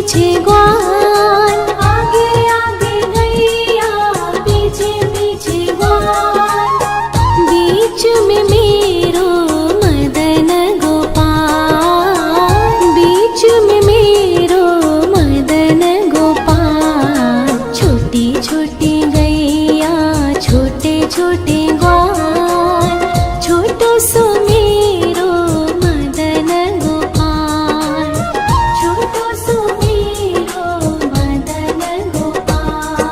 पीछे ग्वाल, आगे आगे गैया पीछे पीछे ग्वाल, बीच में मेरो मदन गोपाल, बीच में मेरो मदन गोपाल। छोटी छोटी गैया छोटे छोटे ग्वाल, छोटो सो मेरो मदन गोपाल, छोटो सो मेरो मदन गोपाल।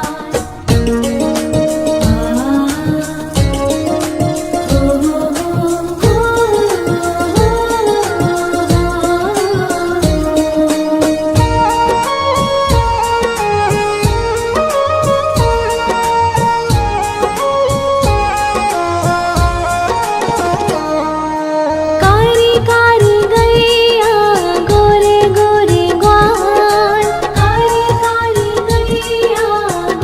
कारी कारी गैया गोरे गोरे ग्वाल, कारी कारी गैया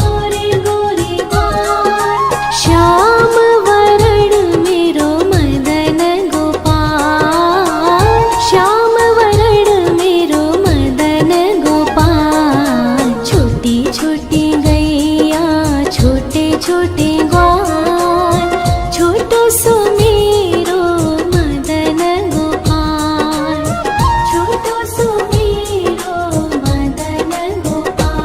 गोरे गोरे ग्वाल, श्याम वरण मेरो मदन गोपाल, श्याम वरण मेरो मदन गोपाल। छोटी छोटी गैया छोटे छोटे ग्वाल, छोटो सो मेरो मदन गोपाल, छोटो सो मेरो मदन गोपाल।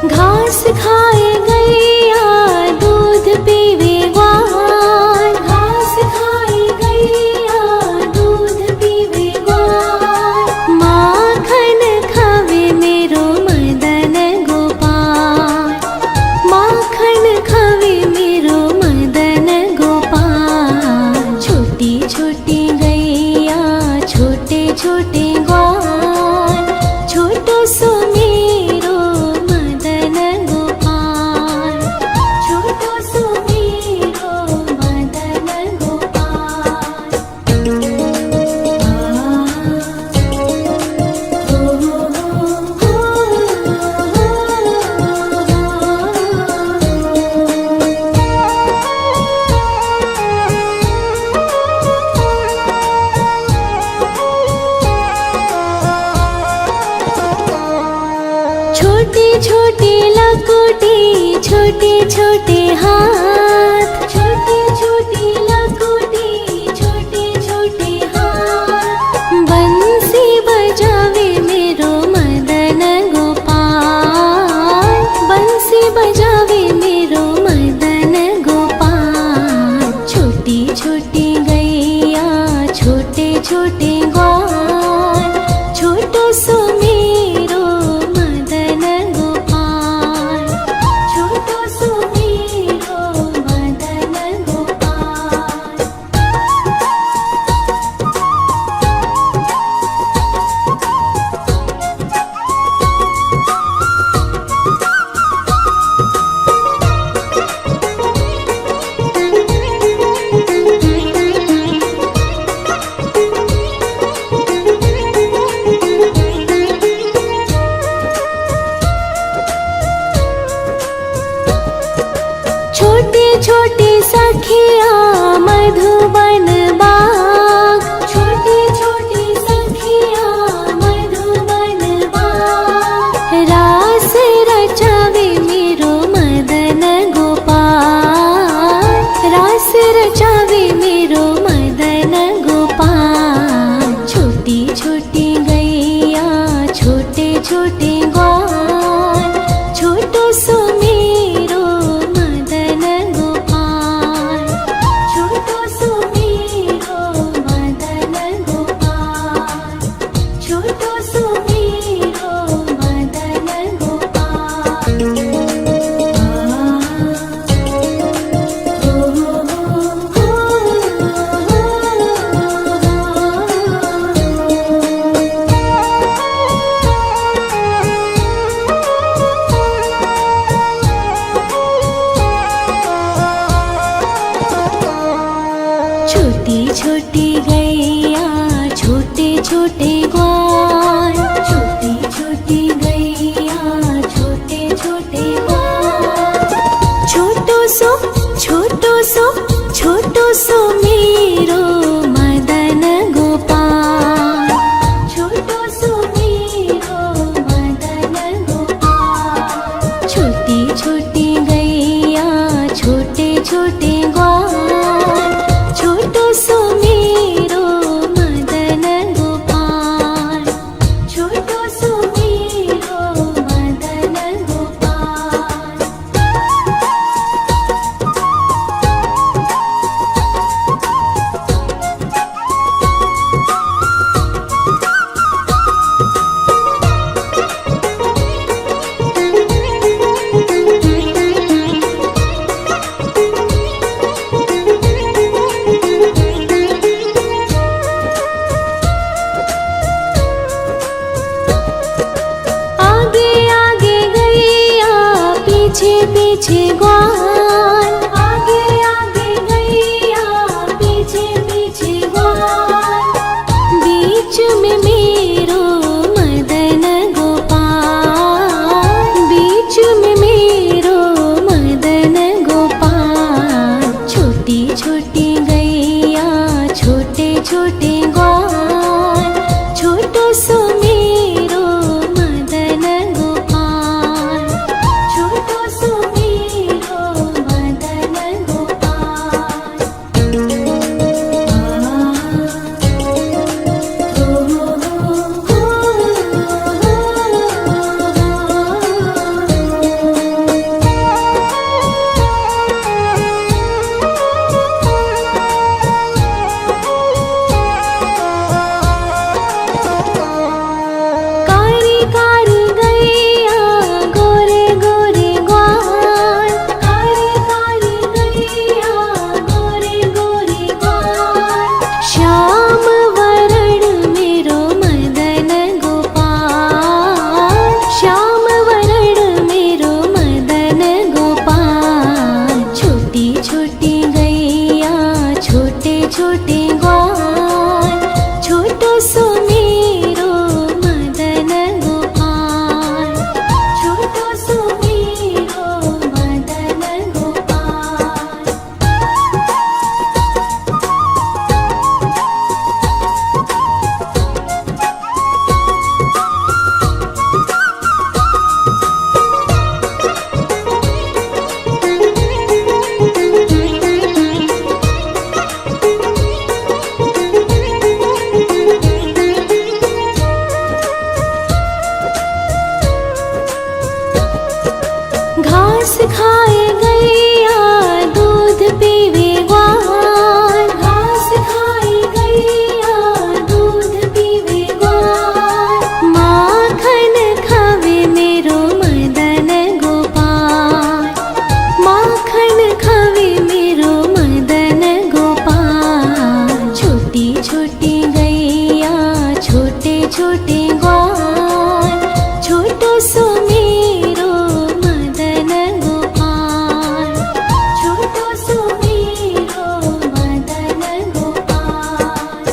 घास खाए गैया दूध पीवे ग्वाल, घास खाए गैया दूध पीवे ग्वाल, माखन खावे मेरो मदन गोपाल, माखन खावे मेरो मदन गोपाल। छोटी छोटी गैया छोटे छोटे ग्वाल, छोटो सो मेरो मदन गोपाल, छोटो सो मेरो मदन गोपाल। छोटी छोटी लकुटी छोटे छोटे हाथ, छोटी छोटी लकुटी छोटे छोटे हाथ, बंसी बजावे मेरो मदन गोपाल, बंसी बजावे मेरो मदन गोपाल। छोटी छोटी गैया छोटे छोटे ग्वाल, छोटो सो मेरो मदन गोपाल, छोटो सो मेरो मदन गोपाल। छोटी छोटी सखिया मधुबन बाग, छोटी छोटी सखिया मधुबन बाग, रास रचावे मेरो मदन गोपाल, रास रचावे मेरो मदन गोपाल। छोटी छोटी गैया छोटे छोटे ग्वाल, छोटो सो मेरो मदन गोपाल, छोटो सो मेरो मदन गोपाल, छोटो सो मेरो मदन गोपाल। घास खाए गैया दूध पीवे ग्वाल, घास खाए गैया दूध पीवे ग्वाल, माखन खावे मेरो मदन गोपाल, माखन खावे मेरो मदन गोपाल। छोटी छोटी गैया छोटे छोटे ग्वाल, छोटो सो मेरो मदन गोपाल, छोटो सो मेरो मदन गोपाल।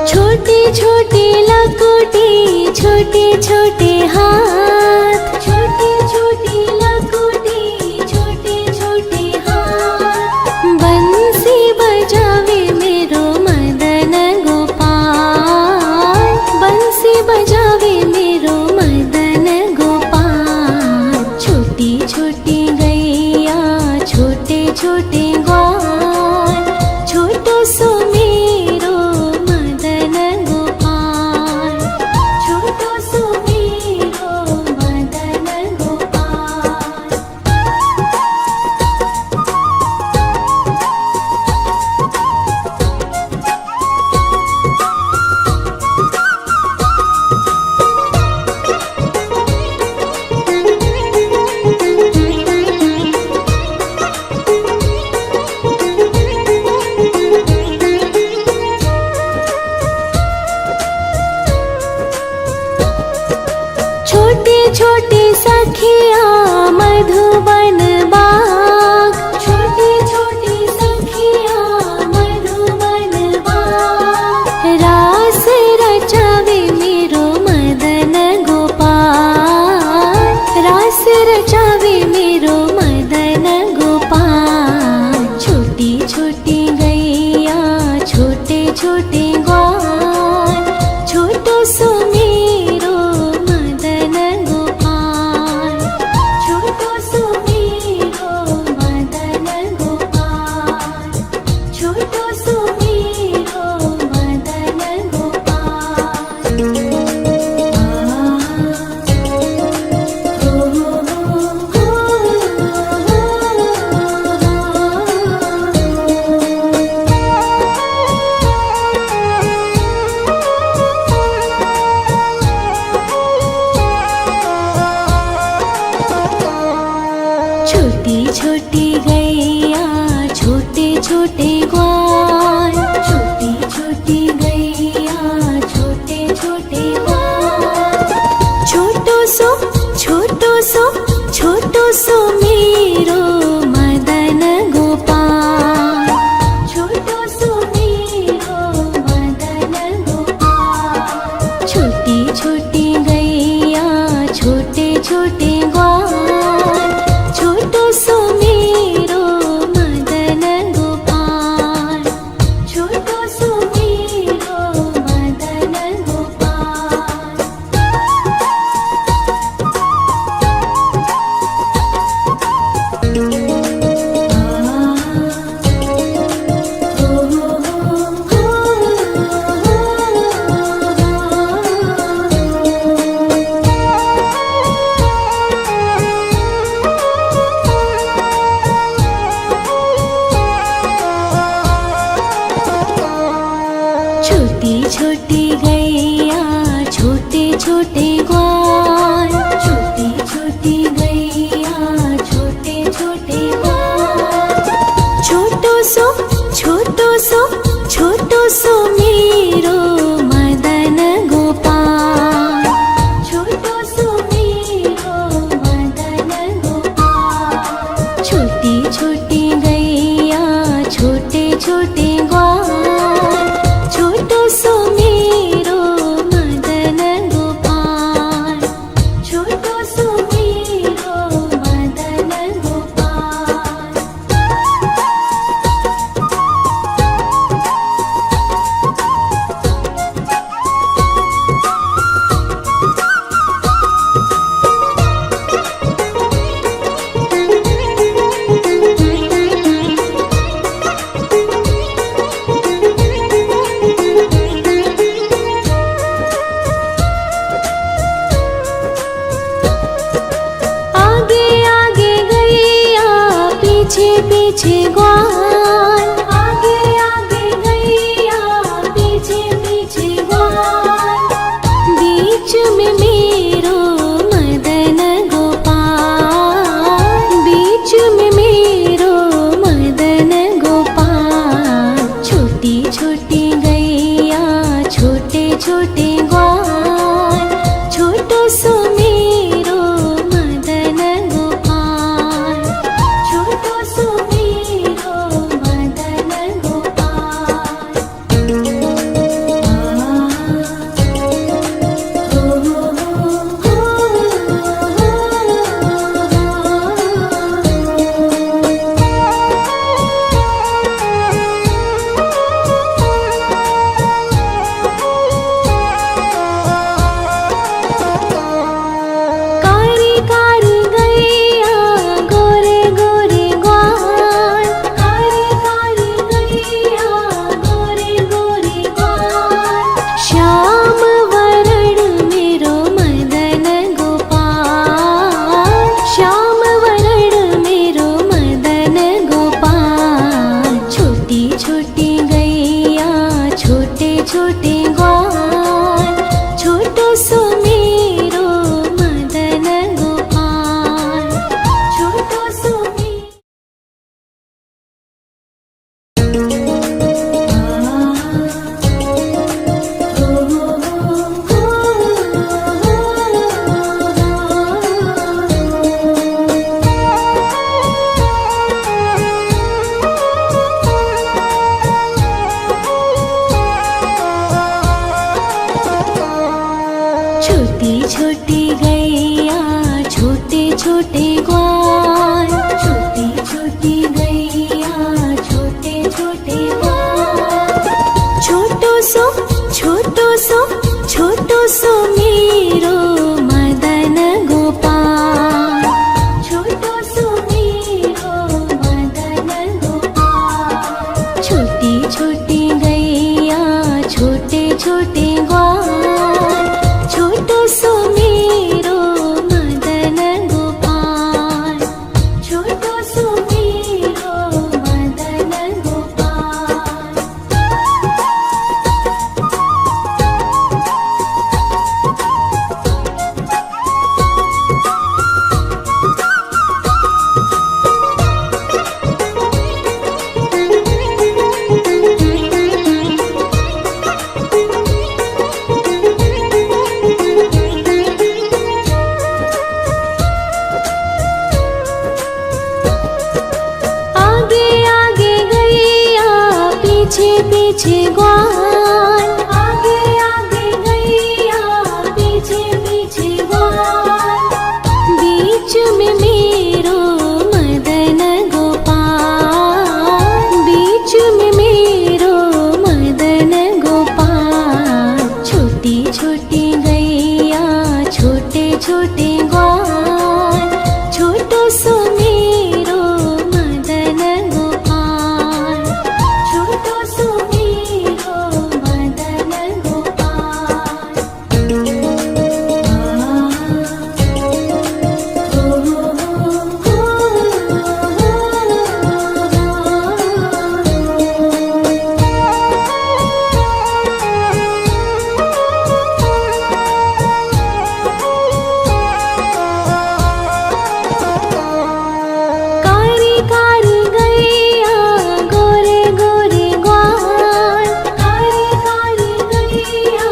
छोटी छोटी लकुटी छोटे छोटे हाथ, छोटी छोटी लकुटी छोटे छोटे हाथ, बंसी बजावे मेरो मदन गोपाल, बंसी बजावे मेरो मदन गोपाल। छोटी छोटी गैया छोटे छोटे ग्वाल, छोटो सो मेरो मदन गोपाल, छोटो सो मेरो मदन गोपाल। छोटी छोटी सखिया मधुबन बाग, छोटी छोटी सखिया मधुबन बाग, रास रचावे मेरो मदन गोपाल, रास रचावे मेरो मदन गोपाल। छोटी छोटी गैया छोटे छोटे ग्वाल, छोटो सो मेरो मदन गोपाल, छोटो सो मेरो मदन गोपाल, छोटो सो मेरो मदन गोपाल। छोटी छोटी गैया छोटे छोटे ग्वाल, छोटी छोटी गैया छोटे छोटे ग्वाल, छोटो सो छोटो सो मेरो मदन गोपाल, छोटो सो मेरो मदन गोपाल। छोटी छोटी गैया छोटे छोटे ग्वाल, छोटो सो मेरो मदन गोपाल, छोटो सो मेरो मदन गोपाल। छोटी छोटी गैया छोटे छोटे ग्वाल, छोटी छोटी गैया छोटे छोटे ग्वाल, छोटो सो मेरो मदन गोपाल, छोटो सो मेरो मदन गोपाल। छोटी छोटी गैया छोटे छोटे ग्वाल, छोटो सो मेरो मदन गोपाल। पीछे ग्वाल, आगे आगे गैया पीछे पीछे ग्वाल, बीच में मेरो मदन गोपाल, बीच में मेरो मदन गोपाल। छोटी छोटी गैया छोटे छोटे ग्वाल, छोटो सो मेरो मदन गोपाल, छोटो सो मेरो मदन गोपाल। कारी कारी गैया गोरे गोरे ग्वाल, कारी कारी गैया गोरे गोरे ग्वाल। श्याम वरण मेरो मदन गोपाल, श्याम वरण मेरो मदन गोपाल। छोटी छोटी गैया छोटे छोटे ग्वाल, छोटो सो मेरो मदन गोपाल, छोटो सो छोटी छोटी गैया छोटे छोटे ग्वाल, छोटी छोटी गैया छोटे छोटे ग्वाल। छोटो सो छोटो सो छोटो सो मेरो मदन गोपाल, छोटो सो मेरो मदन गोपाल। छोटी छोटी गैया छोटे छोटे ग्वाल, छोटो सो मेरो मदन गोपाल, छोटो सो मेरो मदन गोपाल। आगे आगे गैया पीछे पीछे ग्वाल, आगे आगे गैया पीछे पीछे ग्वाल। बीच में मेरो मदन गोपाल, बीच में मेरो मदन गोपाल। छोटी छोटी गैया छोटे छोटे ग्वाल, छोटो सो मेरो मदन गोपाल, छोटो सो मेरो मदन गोपाल। कारी कारी गैया गोरे गोरे ग्वाल, कारी कारी गैया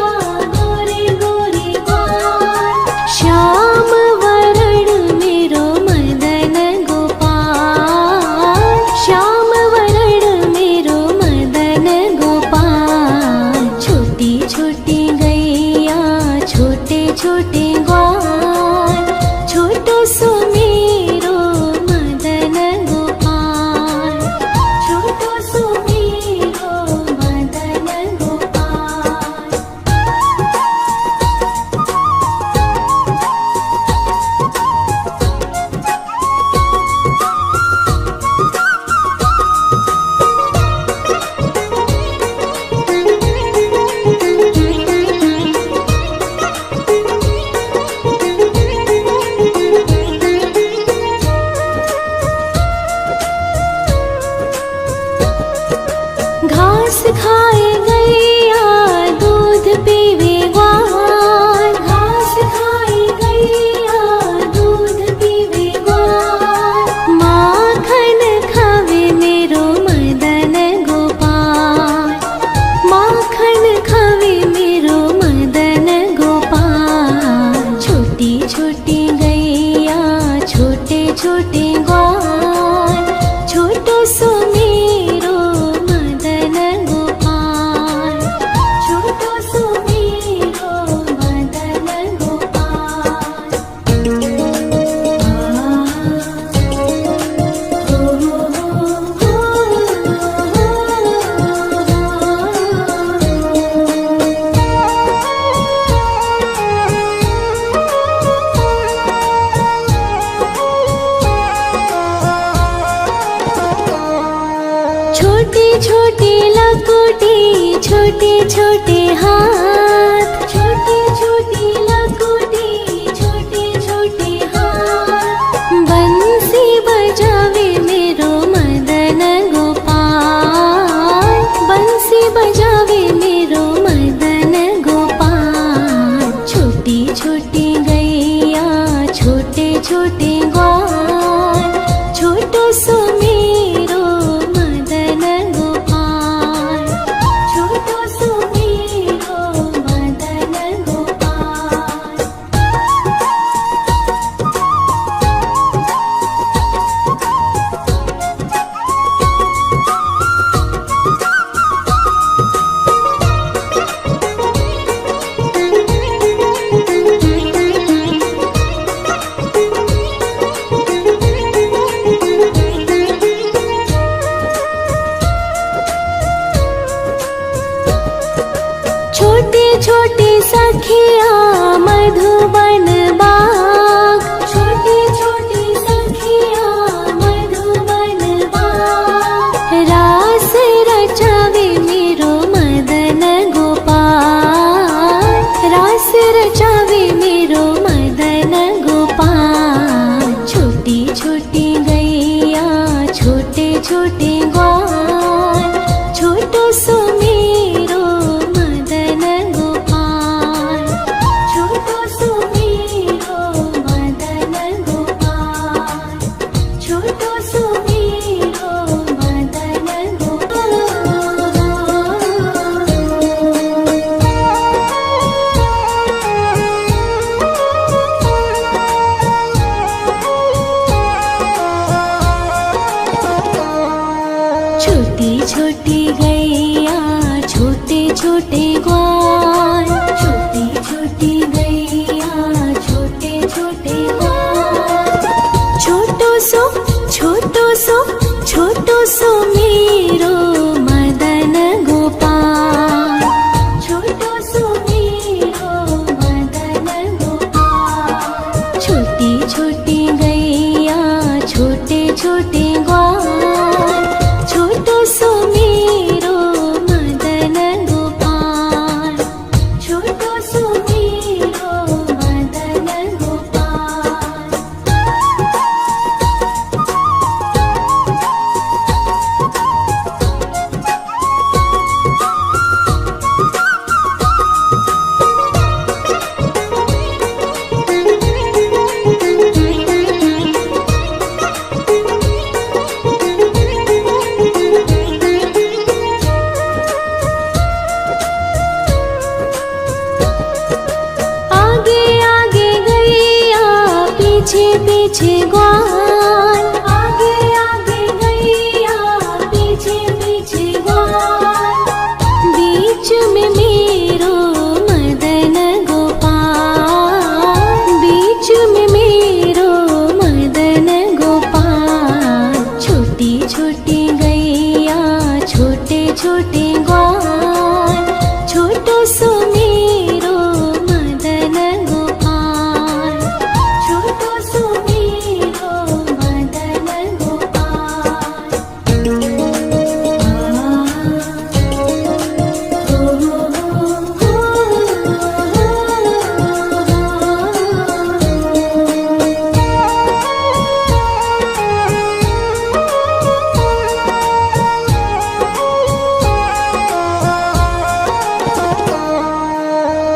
गोरे गोरे ग्वाल। श्याम वरण मेरो मदन गोपाल, श्याम वरण मेरो मदन गोपाल। छोटी छोटी गैया छोटे छोटे ग्वाल, छोटो सो मेरो मदन गोपाल, छोटो सो मेरो मदन गोपाल। छोटे छोटे हाथ, छोटी छोटी लकोटी, छोटे छोटे हाथ। बंसी बजावे मेरो मदन गोपाल, बंसी बजावे मेरो मदन गोपाल। छोटी छोटी गैया, छोटे छोटे ग्वाल, छोटो सो मेरो मदन गोपाल, छोटो सो मेरो मदन गोपाल। छोटे छोटे सखिया मधुबन बाग, छोटे छोटे सखिया मधुबन बाग। रास रचावे मेरो मदन गोपाल, रास रचावे मेरो मदन गोपाल। छोटी छोटी गैया, छोटे छोटे ग्वाल, छोटो सो मेरो मदन गोपाल, छोटो सो मेरो मदन गोपाल, छोटो सो मेरो मदन गोपाल। छोटी छोटी गैया, छोटे छोटे ग्वाल, छोटी छोटी गैया, छोटे छोटे ग्वाल। छोटो सो छोटो सो मेरो मदन गोपाल, छोटो सो मेरो मदन गोपाल। छोटी छोटी गैया, छोटे छोटे ग्वाल, छोटो सो मेरो मदन गोपाल, छोटो सो मेरो मदन गोपाल। आगे आगे गैया, पीछे पीछे ग्वाल, आगे आगे गैया, पीछे पीछे ग्वाल। बीच में मेरो मदन गोपाल, बीच में मेरो मदन गोपाल। छोटी छोटी गैया, छोटे छोटे ग्वाल, छोटो सो मेरो मदन गोपाल, छोटो सो मेरो मदन गोपाल।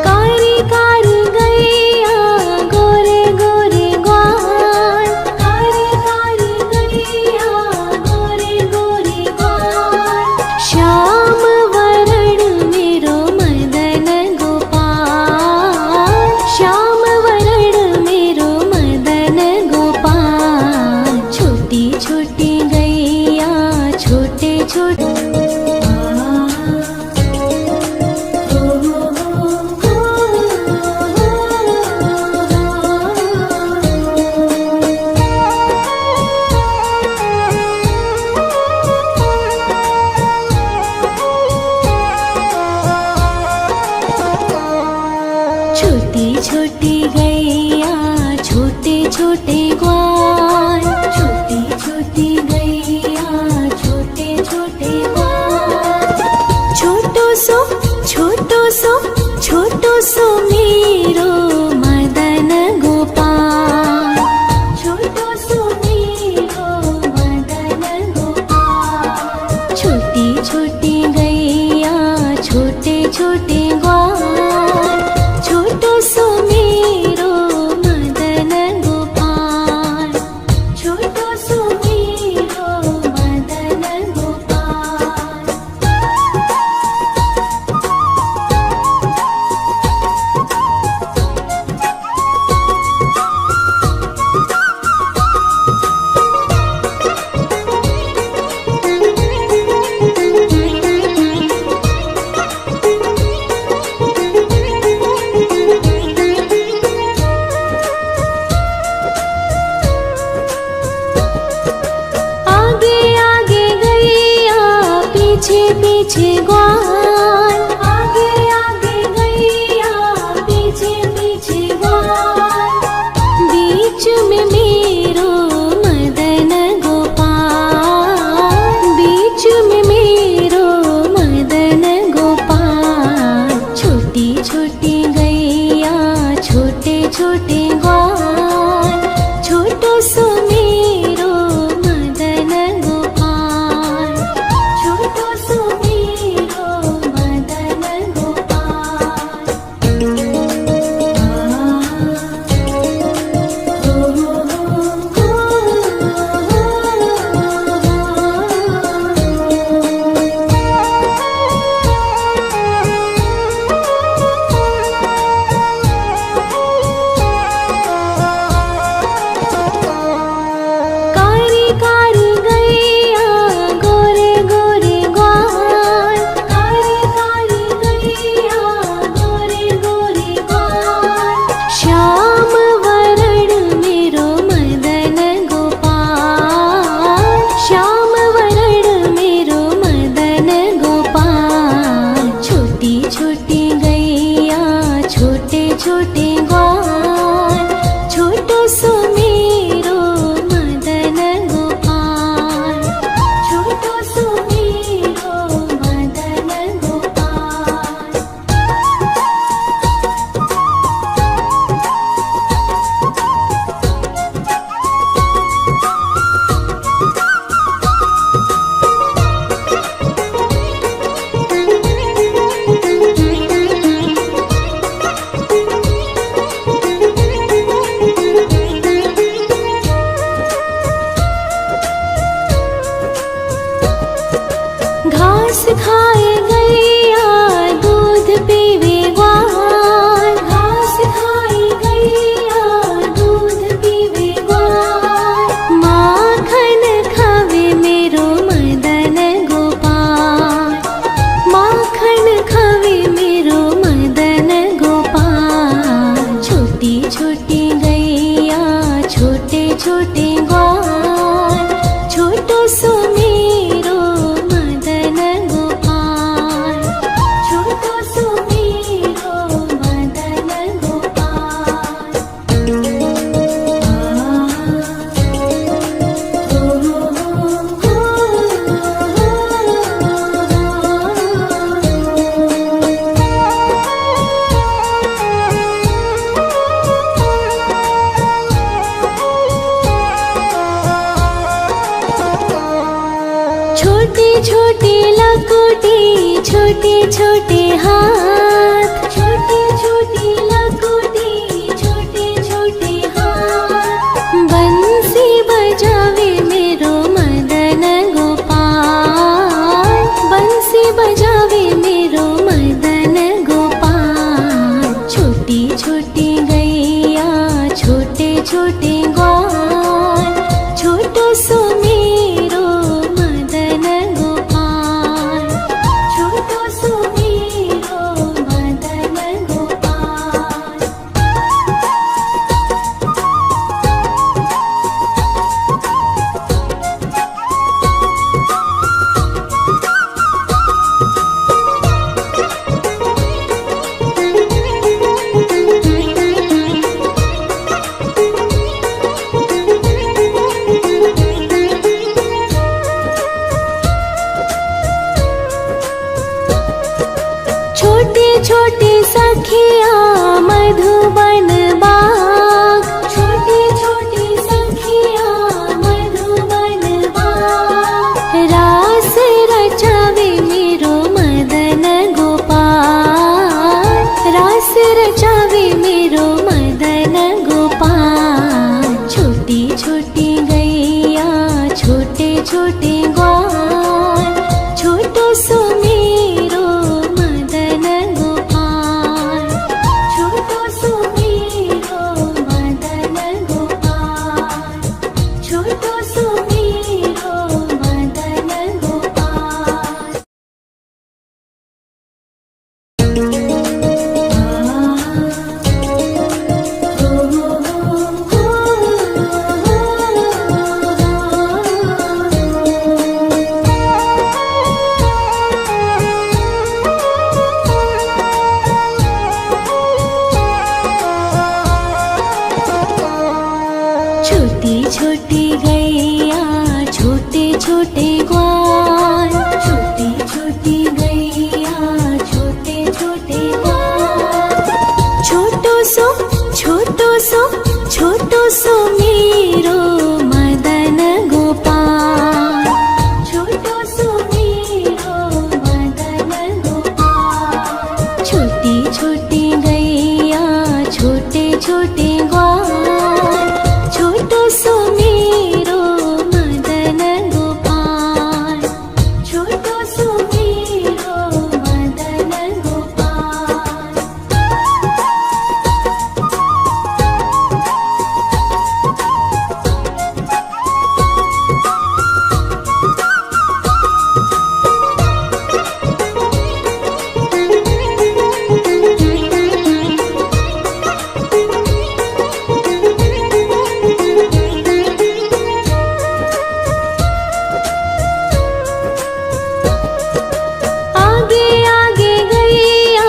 कारी कारी गैया, गोरे गोरे ग्वाल, कारी कारी गैया, गोरे गोरे ग्वाल। श्याम वरण मेरो मदन गोपाल, श्याम वरण मेरो मदन गोपाल। छोटी छोटी गैया, छोटे छोटे छोटी छोटी गैया, छोटे छोटे ग्वाल, छोटी छोटी गैया, छोटे छोटे ग्वाल। छोटो सो सुमेरो मदन गोपाल, छोटो सुमेरो मदन गोपाल। छोटी छोटी गैया छोटे छोटे ग्वाल, छोटो सुमेरो मदन गोपाल, छोटो सुमेरो मदन गोपाल। आगे आगे गैया पीछे पीछे ग्वाल, आगे आगे गैया पीछे पीछे ग्वाल। बीच में मेरो मदन गोपाल, बीच में मेरो मदन गोपाल। छोटी छोटी गैया छोटे छोटे ग्वाल, छोटो सुमेरो मदन गोपाल, छोटो सुमेरो मदन गोपाल। कारी कारी गैया गोरे गोरे ग्वाल, कारी कारी गैया गोरे गोरे ग्वाल। श्याम वरण मेरो मदन गोपाल, श्याम वरण मेरो मदन गोपाल। छोटी छोटी गैया छोटे छोटे ग्वाल, छोटो सुमेरो मदन गोपाल, छोटो सुमेरो मदन गोपाल। घास खाए गैया दूध पीवे ग्वाल, घास खाए गैया दूध पीवे ग्वाल। माखन खावे मेरो मदन गोपाल, माखन खावे मेरो मदन गोपाल। छोटी छोटी गैया छोटे छोटे ग्वाल, छोटो सुमेरो मदन गोपाल, छोटो सुमेरो मदन गोपाल। छोटी छोटी लकुटी छोटे छोटे हाथ, छोटी छोटी लकुटी छोटे छोटे हाथ। बंसी बजावे मेरो मदन गोपाल, बंसी बजावे मेरो मदन गोपाल। छोटी छोटी गैया छोटे छोटे ग्वाल, छोटो सुमेरो मदन गोपाल, छोटो सुमेरो मदन गोपाल। छोटी छोटी सखियाँ मधुबन बाग, छोटी छोटी सखियाँ मधुबन बाग। रास रचावे मेरो मदन गोपाल, रास रचावे मेरो मदन गोपाल। छोटी छोटी गैया छोटे छोटे ग्वाल, छोटो सो मेरो मदन गोपाल, छोटो सो मेरो मदन गोपाल, छोटो सो मेरो मदन गोपाल। छोटी छोटी गैया छोटे छोटे ग्वाल, छोटी छोटी गैया छोटे छोटे ग्वाल। छोटो सो छोटो सो छोटो सो मेरो मदन गोपाल, छोटो सो मेरो मदन गोपाल। छोटी छोटी गैया छोटे छोटे ग्वाल, छोटो सो मेरो मदन गोपाल, छोटो सो मेरो मदन गोपाल। आगे आगे गैया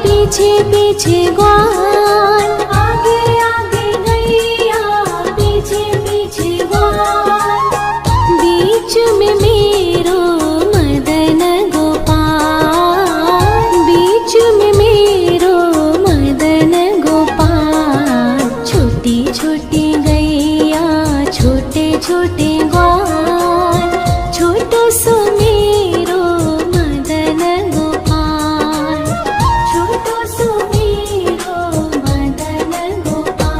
पीछे पीछे ग्वाल, आगे आगे गैया पीछे पीछे ग्वाल। बीच में मेरो मदन गोपाल, बीच में मेरो मदन गोपाल। छोटी छोटी गैया छोटे छोटे ग्वाल, छोटो सो मेरो मदन गोपाल, छोटो सो मेरो मदन गोपाल।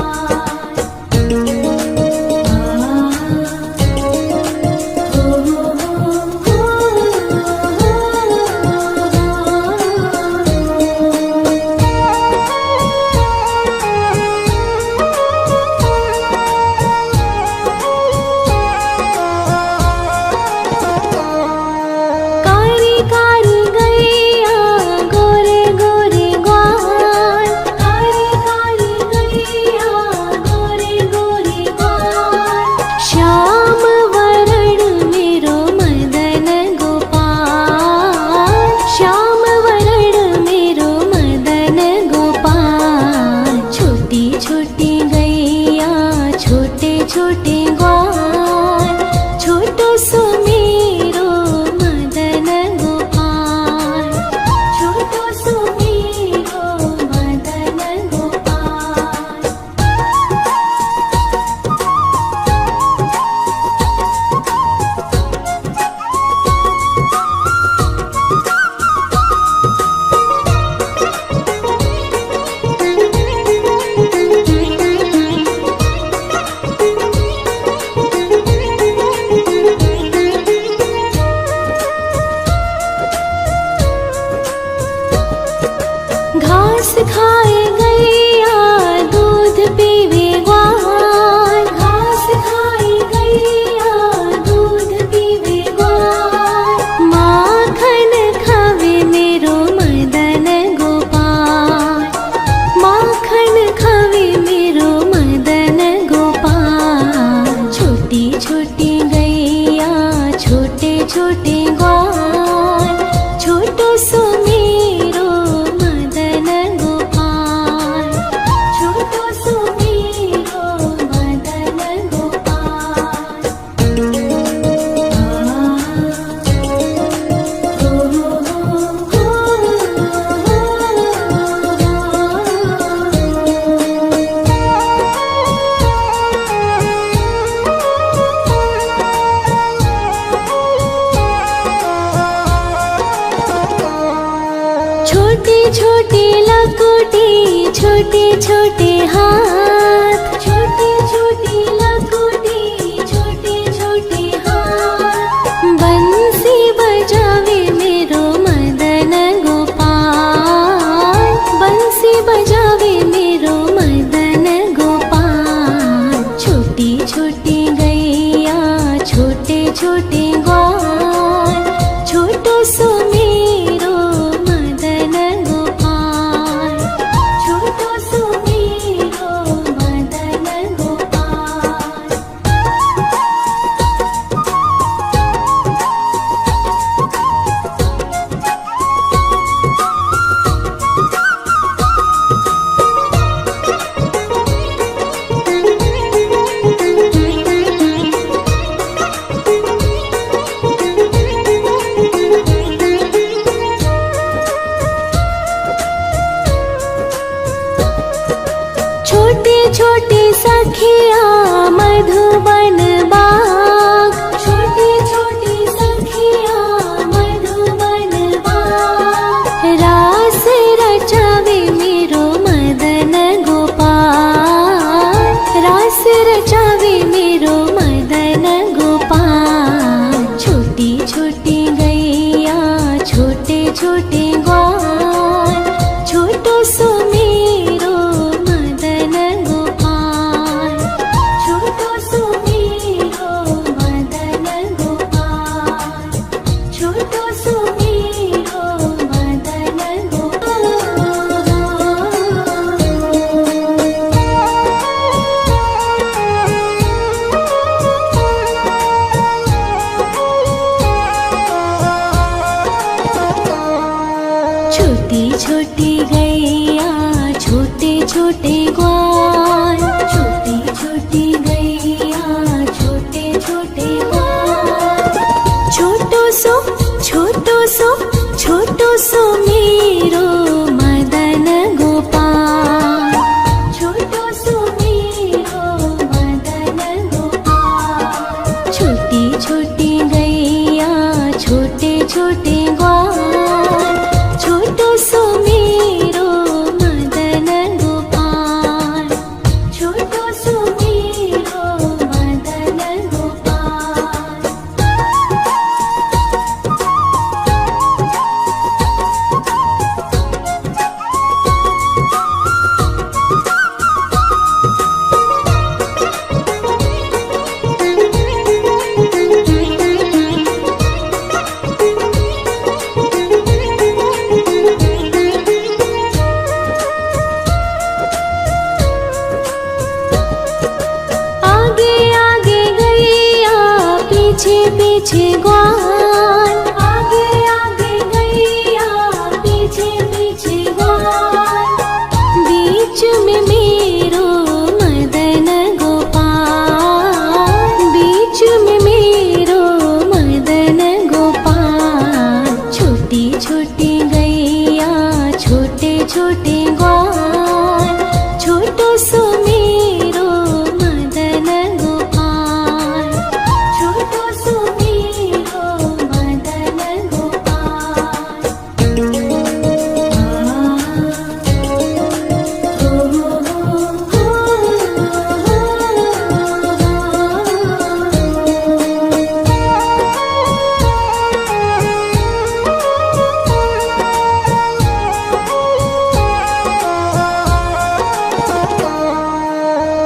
कारी कारी गैया गोरे गोरे ग्वाल, कारी कारी गैया गोरे गोरे ग्वाल। श्याम वरण मेरो मदन गोपाल, श्याम वरण मेरो मदन गोपाल। छोटी छोटी गैया छोटे छोटे ग्वाल, छोटो सो मेरो मदन गोपाल, छोटो सो मेरो मदन गोपाल। घास खाए गैया दूध पीवे ग्वाल, घास खाए गैया दूध पीवे ग्वाल। माखन खावे मेरो मदन गोपाल, माखन खावे मेरो मदन गोपाल। छोटी छोटी गैया छोटे छोटे ग्वाल, छोटो सो मेरो मदन गोपाल, छोटे छोटे हाथ, छोटे छोटे लखोटी, छोटे छोटे हाथ। बंसी बजावे मेरो मदन गोपाल, बंसी बजावे मेरो मदन गोपाल। छोटी छोटी गैया छोटे छोटे ग्वाल, छोटो सो मेरो मदन गोपाल, छोटो सो मेरो मदन गोपाल। छोटे छोटे सखिया मधुबन बाग, छोटे छोटे सखिया मधुबन बाग। रास रचावे मेरो मदन गोपाल, रास रचावे मेरो मदन गोपाल। छोटी छोटी गैया छोटे छोटे ग्वाल, छोटो सो मेरो मदन गोपाल, छोटो सो मेरो मदन गोपाल, छोटो सो मेरो मदन छोटी छोटी गैया छोटे छोटे ग्वाल, छोटी छोटी गैया छोटे छोटे ग्वाल। छोटो सो छोटो सो मेरो मदन गोपाल, छोटो सो मेरो मदन गोपाल। छोटी छोटी गैया छोटे छोटे ग्वाल, छोटो सो मेरो मदन गोपाल, छोटो सो मेरो मदन गोपाल। आगे आगे गैया पीछे पीछे ग्वाल, आगे आगे गैया पीछे पीछे ग्वाल। बीच में मेरो मदन गोपाल, बीच में मेरो मदन गोपाल। छोटी छोटी गैया छोटे छोटे ग्वाल, छोटो सो मेरो मदन गोपाल, छोटो सो मेरो मदन गोपाल।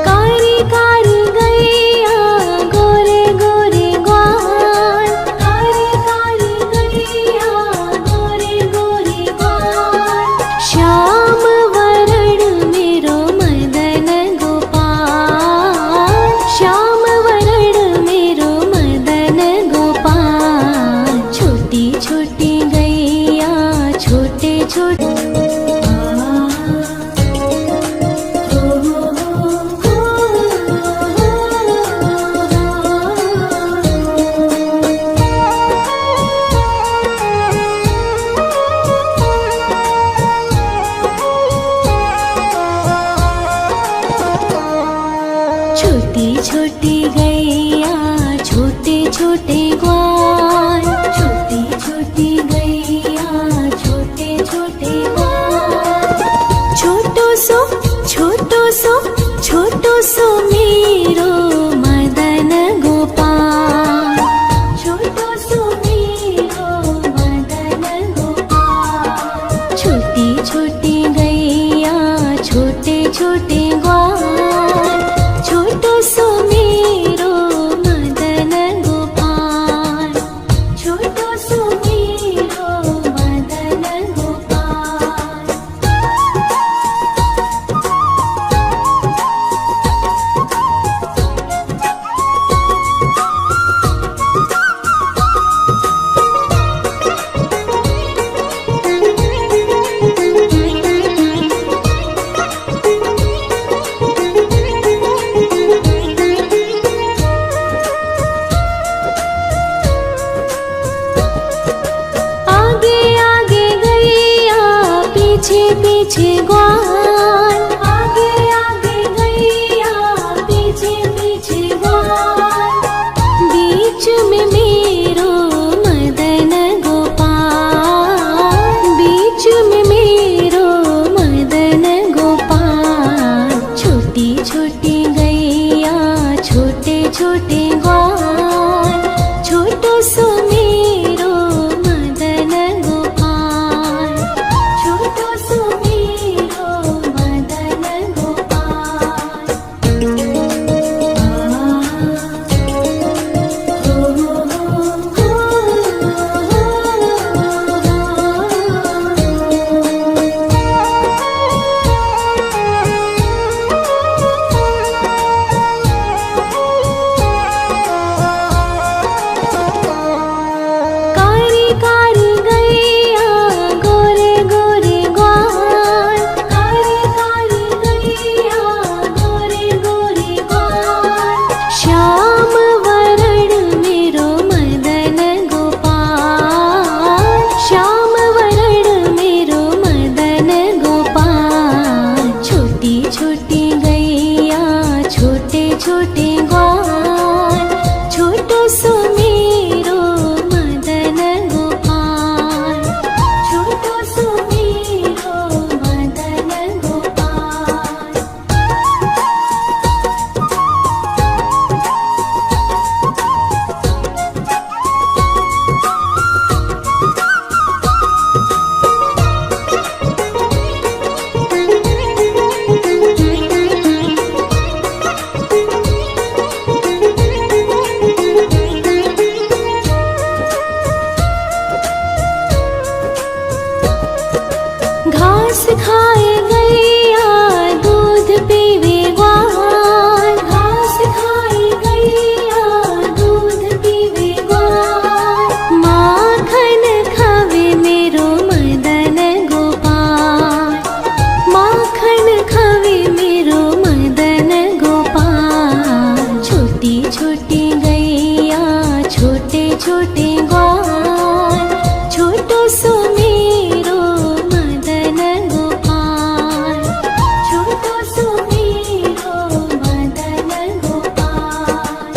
कारी कारी गैया गोरे गोरे ग्वाल, कारी कारी गैया गोरे गोरे ग्वाल। श्याम वरण मेरो मदन गोपाल, श्याम वरण मेरो मदन गोपाल। छोटी छोटी गैया छोटे छोटे छोटी छोटी गैया छोटे छोटे ग्वाल, छोटी छोटी गैया छोटे छोटे ग्वाल। छोटो छोटो सो मेरो मदन गोपाल, छोटो सो मेरो मदन गोपाल। छोटी छोटी गैया छोटे छोटे ग्वाल, छोटो सो मेरो मदन गोपाल, छोटो सो मेरो मदन गोपाल। पीछे पीछे ग्वाल, आगे आगे गैया पीछे पीछे ग्वाल। बीच में मेरो मदन गोपाल, बीच में मेरो मदन गोपाल। छोटी छोटी गैया छोटे छोटे ग्वाल, छोटो सो मेरो मदन गोपाल, छोटो सो मेरो मदन गोपाल। कारी कारी गैया गोरे गोरे ग्वाल, कारी कारी गैया गोरे गोरे ग्वाल। श्याम वरण मेरो मदन गोपाल, श्याम वरण मेरो मदन गोपाल। छोटी छोटी गैया छोटे छोटे ग्वाल, छोटो सो मेरो मदन गोपाल, छोटो सो मेरो मदन गोपाल। घास खाए गैया दूध पीवे ग्वाल, घास खाए गैया दूध पीवे ग्वाल। माखन खावे मेरो मदन गोपाल, माखन खावे मेरो मदन गोपाल। छोटी छोटी गैया छोटे छोटे ग्वाल, छोटो सो मेरो मदन गोपाल, छोटो सो मेरो मदन गोपाल।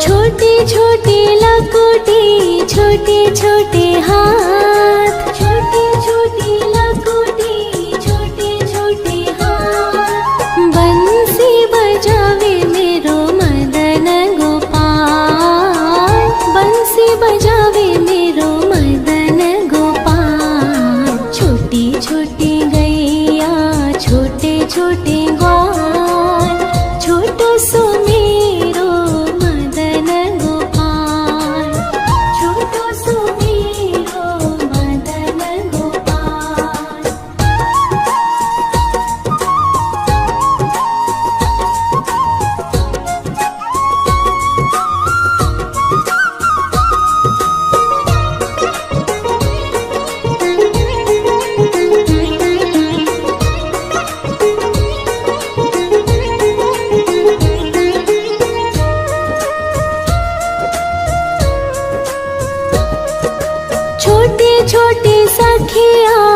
छोटी छोटी लकुटी छोटे छोटे हाथ, छोटी छोटी लकुटी छोटे छोटे हाथ। बंसी बजावे मेरो मदन गोपाल, बंसी बजावे मेरो मदन गोपाल। छोटी छोटी गैया छोटे छोटे ग्वाल, छोटो सो मेरो मदन गोपाल, छोटो सो मेरो मदन छोटी सखिया